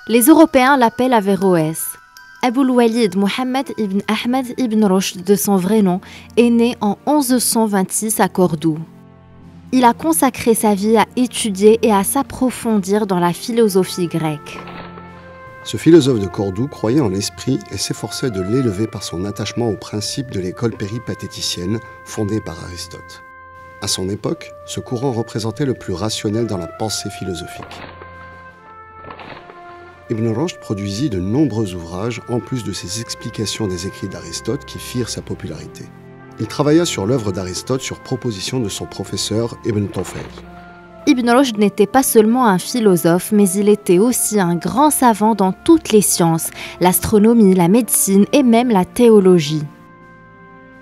Les Européens l'appellent Averroès. Aboul Walid Mohammed ibn Ahmed ibn Rushd, de son vrai nom, est né en 1126 à Cordoue. Il a consacré sa vie à étudier et à s'approfondir dans la philosophie grecque. Ce philosophe de Cordoue croyait en l'esprit et s'efforçait de l'élever par son attachement aux principes de l'école péripatéticienne fondée par Aristote. À son époque, ce courant représentait le plus rationnel dans la pensée philosophique. Ibn Rushd produisit de nombreux ouvrages en plus de ses explications des écrits d'Aristote qui firent sa popularité. Il travailla sur l'œuvre d'Aristote sur proposition de son professeur Ibn Tufayl. Ibn Rushd n'était pas seulement un philosophe, mais il était aussi un grand savant dans toutes les sciences, l'astronomie, la médecine et même la théologie.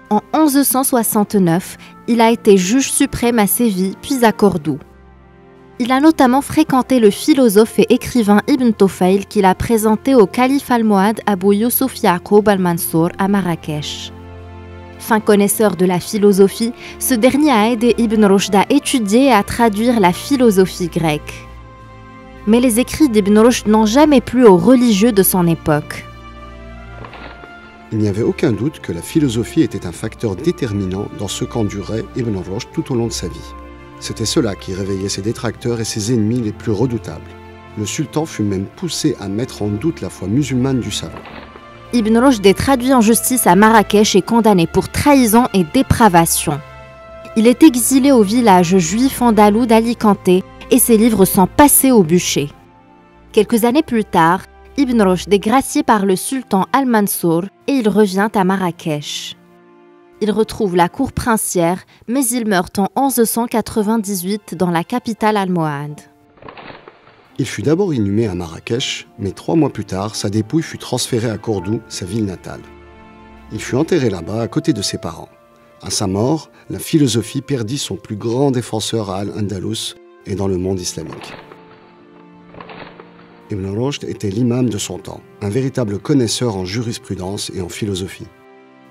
En 1169, il a été juge suprême à Séville, puis à Cordoue. Il a notamment fréquenté le philosophe et écrivain Ibn Tufayl qu'il a présenté au calife almohade Abou Youssouf Yaqoub al-Mansour à Marrakech. Fin connaisseur de la philosophie, ce dernier a aidé Ibn Rushd à étudier et à traduire la philosophie grecque. Mais les écrits d'Ibn Rushd n'ont jamais plu aux religieux de son époque. Il n'y avait aucun doute que la philosophie était un facteur déterminant dans ce qu'endurait Ibn Rushd tout au long de sa vie. C'était cela qui réveillait ses détracteurs et ses ennemis les plus redoutables. Le sultan fut même poussé à mettre en doute la foi musulmane du savant. Ibn Rushd est traduit en justice à Marrakech et condamné pour trahison et dépravation. Il est exilé au village juif andalou d'Alicante et ses livres sont passés au bûcher. Quelques années plus tard, Ibn Rushd est gracié par le sultan al-Mansour et il revient à Marrakech. Il retrouve la cour princière, mais il meurt en 1198 dans la capitale almohade. Il fut d'abord inhumé à Marrakech, mais 3 mois plus tard, sa dépouille fut transférée à Cordoue, sa ville natale. Il fut enterré là-bas à côté de ses parents. À sa mort, la philosophie perdit son plus grand défenseur à Al-Andalus et dans le monde islamique. Ibn Rushd était l'imam de son temps, un véritable connaisseur en jurisprudence et en philosophie.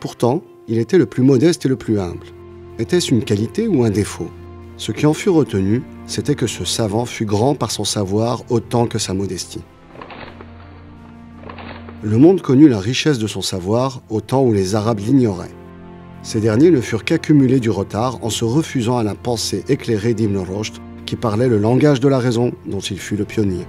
Pourtant, il était le plus modeste et le plus humble. Était-ce une qualité ou un défaut ? Ce qui en fut retenu, c'était que ce savant fut grand par son savoir autant que sa modestie. Le monde connut la richesse de son savoir au temps où les Arabes l'ignoraient. Ces derniers ne furent qu'accumuler du retard en se refusant à la pensée éclairée d'Ibn Rushd, qui parlait le langage de la raison dont il fut le pionnier.